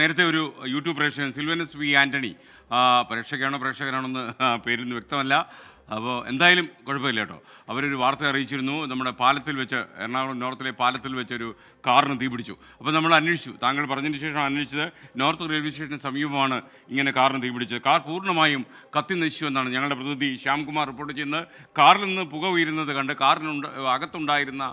നേരത്തെ ഒരു യൂട്യൂബ് പ്രേക്ഷകൻ സിൽവനസ് വി ആൻ്റണി പ്രേക്ഷകരാണെന്ന് പേരിൽ നിന്ന് വ്യക്തമല്ല. അപ്പോൾ എന്തായാലും കുഴപ്പമില്ല കേട്ടോ. അവരൊരു വാർത്ത അറിയിച്ചിരുന്നു, നമ്മുടെ പാലത്തിൽ വെച്ച് എറണാകുളം നോർത്തിലെ പാലത്തിൽ വെച്ചൊരു കാറിന് തീപിടിച്ചു. അപ്പോൾ നമ്മൾ അന്വേഷിച്ചു, താങ്കൾ പറഞ്ഞതിന് ശേഷം അന്വേഷിച്ചത് നോർത്ത് റെയിൽവേ സ്റ്റേഷന് സമീപമാണ് ഇങ്ങനെ കാറിന് തീപിടിച്ചത്. കാർ പൂർണ്ണമായും കത്തി നശിച്ചു എന്നാണ് ഞങ്ങളുടെ പ്രതിനിധി ശ്യാംകുമാർ റിപ്പോർട്ട് ചെയ്യുന്നത്. കാറിൽ നിന്ന് പുക ഉയരുന്നത് കണ്ട് അകത്തുണ്ടായിരുന്ന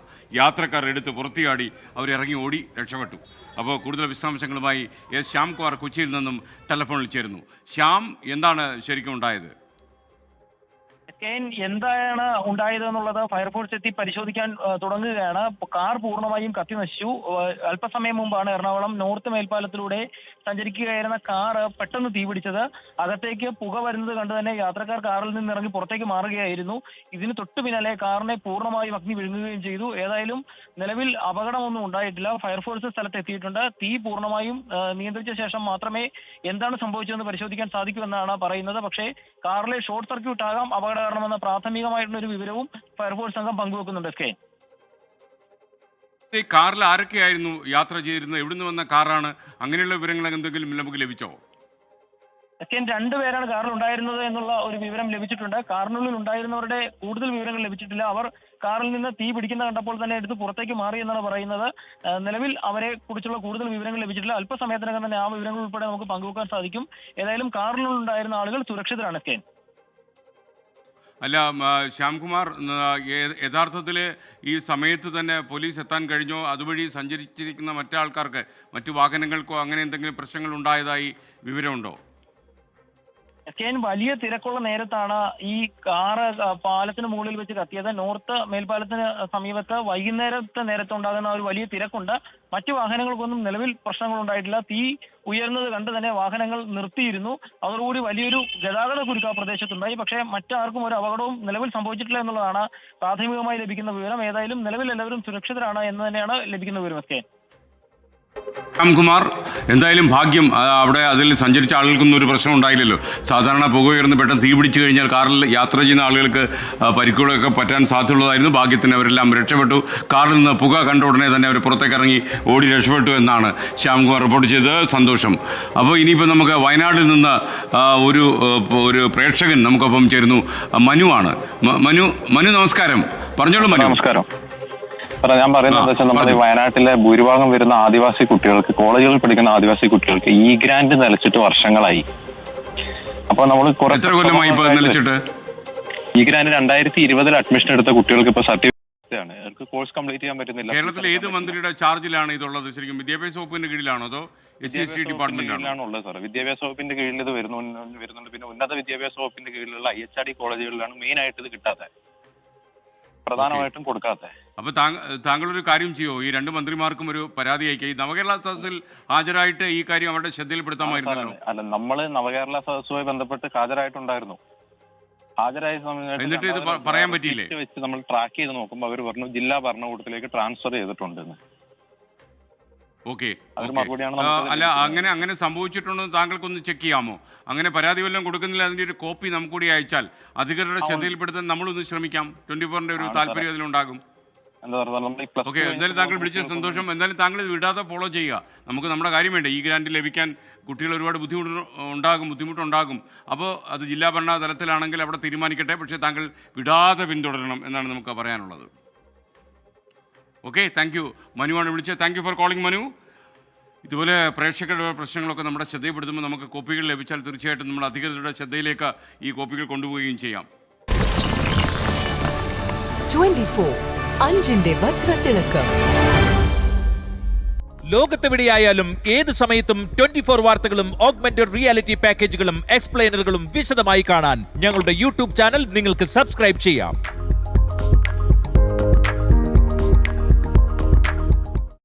യാത്രക്കാർ എടുത്ത് പുറത്തിയാടി അവരിറങ്ങി ഓടി രക്ഷപ്പെട്ടു. അപ്പോൾ കൂടുതൽ വിശദാംശങ്ങളുമായി എസ് ശ്യാംകുമാർ കൊച്ചിയിൽ നിന്നും ടെലിഫോണിൽ ചേരുന്നു. ശ്യാം, എന്താണ് ശരിക്കും ഉണ്ടായത്? എന്താണ് ഉണ്ടായത് എന്നുള്ളത് ഫയർഫോഴ്സ് എത്തി പരിശോധിക്കാൻ തുടങ്ങുകയാണ്. കാർ പൂർണ്ണമായും കത്തി നശിച്ചു. അല്പസമയം മുമ്പാണ് എറണാകുളം നോർത്ത് മേൽപ്പാലത്തിലൂടെ സഞ്ചരിക്കുകയായിരുന്ന കാർ പെട്ടെന്ന് തീപിടിച്ചത്. അകത്തേക്ക് പുക വരുന്നത് കണ്ട് തന്നെ യാത്രക്കാർ കാറിൽ നിന്ന് ഇറങ്ങി പുറത്തേക്ക് മാറുകയായിരുന്നു. ഇതിന് തൊട്ടു പിന്നാലെ കാറിനെ പൂർണ്ണമായും അഗ്നി വിഴുങ്ങുകയും ചെയ്തു. ഏതായാലും നിലവിൽ അപകടമൊന്നും ഉണ്ടായിട്ടില്ല. ഫയർഫോഴ്സ് സ്ഥലത്ത് എത്തിയിട്ടുണ്ട്. തീ പൂർണ്ണമായും നിയന്ത്രിച്ച ശേഷം മാത്രമേ എന്താണ് സംഭവിച്ചതെന്ന് പരിശോധിക്കാൻ സാധിക്കുമെന്നാണ് പറയുന്നത്. പക്ഷേ കാറിലെ ഷോർട്ട് സർക്യൂട്ട് ആകാം അപകട കാരണമെന്ന പ്രാഥമികമായിട്ടുള്ള ഒരു വിവരവും ഫയർഫോഴ്സ് സംഘം പങ്കുവെക്കുന്നുണ്ട്. ഈ കാറിൽ ആരൊക്കെയായിരുന്നു യാത്ര ചെയ്തിരുന്നത്? എവിടുന്ന് വന്ന കാറാണ്? അങ്ങനെയുള്ള വിവരങ്ങൾ എന്തെങ്കിലും നമുക്ക് ലഭിച്ചോ? രണ്ടുപേരാണ് കാറിൽ ഉണ്ടായിരുന്നത് എന്നുള്ള ഒരു വിവരം ലഭിച്ചിട്ടുണ്ട്. കാറിനുള്ളിൽ ഉണ്ടായിരുന്നവരുടെ കൂടുതൽ വിവരങ്ങൾ ലഭിച്ചിട്ടില്ല. അവർ കാറിൽ നിന്ന് തീ പിടിക്കുന്ന കണ്ടപ്പോൾ തന്നെ എടുത്ത് പുറത്തേക്ക് മാറി എന്നാണ് പറയുന്നത്. നിലവിൽ അവരെ കുറിച്ചുള്ള കൂടുതൽ വിവരങ്ങൾ ലഭിച്ചിട്ടില്ല. അല്പസമയത്തിനകം തന്നെ ആ വിവരങ്ങൾ ഉൾപ്പെടെ നമുക്ക് പങ്കുവെക്കാൻ സാധിക്കും. ഏതായാലും കാറിനുള്ളിൽ ഉണ്ടായിരുന്ന ആളുകൾ സുരക്ഷിതരാണ്. അല്ല ശ്യാംകുമാർ, യഥാർത്ഥത്തിൽ ഈ സമയത്ത് തന്നെ പോലീസ് എത്താൻ കഴിഞ്ഞോ? അതുവഴി സഞ്ചരിച്ചിരിക്കുന്ന മറ്റാൾക്കാർക്ക്, മറ്റു വാഹനങ്ങൾക്കോ അങ്ങനെ എന്തെങ്കിലും പ്രശ്നങ്ങൾ ഉണ്ടായതായി വിവരമുണ്ടോ? വലിയ തിരക്കുള്ള നേരത്താണ് ഈ കാറ് പാലത്തിന് മുകളിൽ വെച്ച് കത്തിയത്. നോർത്ത് മേൽപ്പാലത്തിന് സമീപത്ത് വൈകുന്നേരത്തെ നേരത്ത് ഉണ്ടാകുന്ന ഒരു വലിയ തിരക്കുണ്ട്. മറ്റു വാഹനങ്ങൾക്കൊന്നും നിലവിൽ പ്രശ്നങ്ങൾ ഉണ്ടായിട്ടില്ല. തീ ഉയർന്നത് കണ്ട് തന്നെ വാഹനങ്ങൾ നിർത്തിയിരുന്നു. അതോടുകൂടി വലിയൊരു ഗതാഗത കുരുക്ക് ആ പ്രദേശത്തുണ്ടായി. പക്ഷേ മറ്റാർക്കും ഒരു അപകടവും നിലവിൽ സംഭവിച്ചിട്ടില്ല എന്നുള്ളതാണ് പ്രാഥമികമായി ലഭിക്കുന്ന വിവരം. ഏതായാലും നിലവിൽ എല്ലാവരും സുരക്ഷിതരാണ് എന്ന് തന്നെയാണ് ലഭിക്കുന്ന വിവരം. ശ്യാംകുമാർ, എന്തായാലും ഭാഗ്യം, അവിടെ അതിൽ സഞ്ചരിച്ച ആളുകൾക്കൊന്നും ഒരു പ്രശ്നം ഉണ്ടായില്ലല്ലോ. സാധാരണ പുക ഉയർന്ന് പെട്ടെന്ന് തീ പിടിച്ചു കഴിഞ്ഞാൽ കാറിൽ യാത്ര ചെയ്യുന്ന ആളുകൾക്ക് പരിക്കുകളൊക്കെ പറ്റാൻ സാധ്യതയുള്ളതായിരുന്നു. ഭാഗ്യത്തിന് അവരെല്ലാം രക്ഷപ്പെട്ടു. കാറിൽ നിന്ന് പുക കണ്ട ഉടനെ തന്നെ അവർ പുറത്തേക്ക് ഇറങ്ങി ഓടി രക്ഷപ്പെട്ടു എന്നാണ് ശ്യാംകുമാർ റിപ്പോർട്ട് ചെയ്തത്. സന്തോഷം. അപ്പോൾ ഇനിയിപ്പോൾ നമുക്ക് വയനാട്ടിൽ നിന്ന് ഒരു പ്രേക്ഷകൻ നമുക്കൊപ്പം ചേരുന്നു. മനു ആണ്. മനു നമസ്കാരം. പറഞ്ഞോളൂ മനു. നമസ്കാരം. ഞാൻ പറയുന്നത് വെച്ചാൽ നമ്മുടെ വയനാട്ടിലെ ഭൂരിഭാഗം വരുന്ന ആദിവാസി കുട്ടികൾക്ക്, കോളേജുകളിൽ പഠിക്കുന്ന ആദിവാസി കുട്ടികൾക്ക് ഈ ഗ്രാന്റ് നിലച്ചിട്ട് വർഷങ്ങളായി. അപ്പൊ നമ്മൾ ഈ ഗ്രാന്റ് 2020 അഡ്മിഷൻ എടുത്ത കുട്ടികൾക്ക് ഇപ്പൊ സർട്ടിഫിക്കറ്റ് ആണ്, അവർക്ക് കോഴ്സ് കംപ്ലീറ്റ് ചെയ്യാൻ പറ്റുന്നില്ല. കേരളത്തിൽ ഏത് മന്ത്രിയുടെ ചാർജിലാണ് ഇതുള്ളത്? ശരിക്കും വിദ്യാഭ്യാസ വകുപ്പിന്റെ കീഴിലാണോ അതോ ഡിപ്പാർട്ട്മെന്റിലാണോ ഉള്ളത്? സാർ, വിദ്യാഭ്യാസ വകുപ്പിന്റെ കീഴിൽ ഇത് വരുന്നുണ്ട്. പിന്നെ ഉന്നത വിദ്യാഭ്യാസ വകുപ്പിന്റെ കീഴിലുള്ള IHRD കോളേജുകളിലാണ് മെയിൻ ആയിട്ട് ഇത് കിട്ടാത്തത്, പ്രധാനമായിട്ടും കൊടുക്കാത്ത. അപ്പൊ താങ്കളൊരു കാര്യം ചെയ്യോ, ഈ രണ്ട് മന്ത്രിമാർക്കും ഒരു പരാതി അയക്കുക. ഈ നവകേരള സദസ്സിൽ ഹാജരായിട്ട് ഈ കാര്യം അവരുടെ ശ്രദ്ധയിൽപ്പെടുത്താമായിരുന്നല്ലോ. അല്ല, നമ്മള് നവകേരള സദസ്സുമായി ബന്ധപ്പെട്ട് ഹാജരായിട്ടുണ്ടായിരുന്നു. ഹാജരായ എന്നിട്ട് ഇത് പറയാൻ പറ്റിയില്ലേ? വെച്ച് നമ്മൾ ട്രാക്ക് ചെയ്ത് നോക്കുമ്പോൾ അവർ പറഞ്ഞു ജില്ലാ ഭരണകൂടത്തിലേക്ക് ട്രാൻസ്ഫർ ചെയ്തിട്ടുണ്ടെന്ന്. ഓക്കെ, അല്ല അങ്ങനെ സംഭവിച്ചിട്ടുണ്ടെന്ന് താങ്കൾക്കൊന്ന് ചെക്ക് ചെയ്യാമോ? അങ്ങനെ പരാതി വല്ലതും കൊടുക്കുന്നില്ല, അതിന്റെ ഒരു കോപ്പി നമുക്ക് കൂടി അയച്ചാൽ അധികൃതരുടെ ശ്രദ്ധയിൽപ്പെടുത്താൻ നമ്മളൊന്ന് ശ്രമിക്കാം. 24-ന്റെ ഒരു താല്പര്യം അതിലുണ്ടാകും. ഓക്കെ, എന്തായാലും താങ്കൾ വിളിച്ച സന്തോഷം. എന്തായാലും താങ്കൾ ഇത് വിടാതെ ഫോളോ ചെയ്യുക. നമുക്ക് നമ്മുടെ കാര്യം വേണ്ട. ഈ ഗ്രാന്റ് ലഭിക്കാൻ കുട്ടികൾ ഒരുപാട് ബുദ്ധിമുട്ടുണ്ടാകും. അപ്പോൾ അത് ജില്ലാ ഭരണ തലത്തിലാണെങ്കിൽ അവിടെ തീരുമാനിക്കട്ടെ. പക്ഷേ താങ്കൾ വിടാതെ പിന്തുടരണം എന്നാണ് നമുക്ക് പറയാനുള്ളത്. Okay, thank you. മനുവാണ് വിളിച്ചത്. Thank you for calling Manu. ഇതുപോലെ പ്രേക്ഷകരുടെ പ്രശ്നങ്ങളൊക്കെ നമ്മുടെ ശ്രദ്ധയിൽപ്പെടുത്തുമ്പോൾ നമുക്ക് കോപ്പികൾ ലഭിച്ചാൽ തീർച്ചയായിട്ടും നമ്മൾ അധികൃതരുടെ ശ്രദ്ധയിലേക്ക് ഈ കോപ്പികൾ കൊണ്ടുപോവുകയും ചെയ്യാം. 24 അഞ്ചിന്റെ വജ്രത്തിളക്കം. ലോകത്തെവിടെയായാലും ഏത് സമയത്തും 24 വാർത്തകളും ഓഗ്മെന്റഡ് റിയാലിറ്റി പാക്കേജുകളും എക്സ്പ്ലെയിനറുകളും വിശദമായി കാണാൻ ഞങ്ങളുടെ യൂട്യൂബ് ചാനൽ നിങ്ങൾക്ക് സബ്സ്ക്രൈബ് ചെയ്യാം.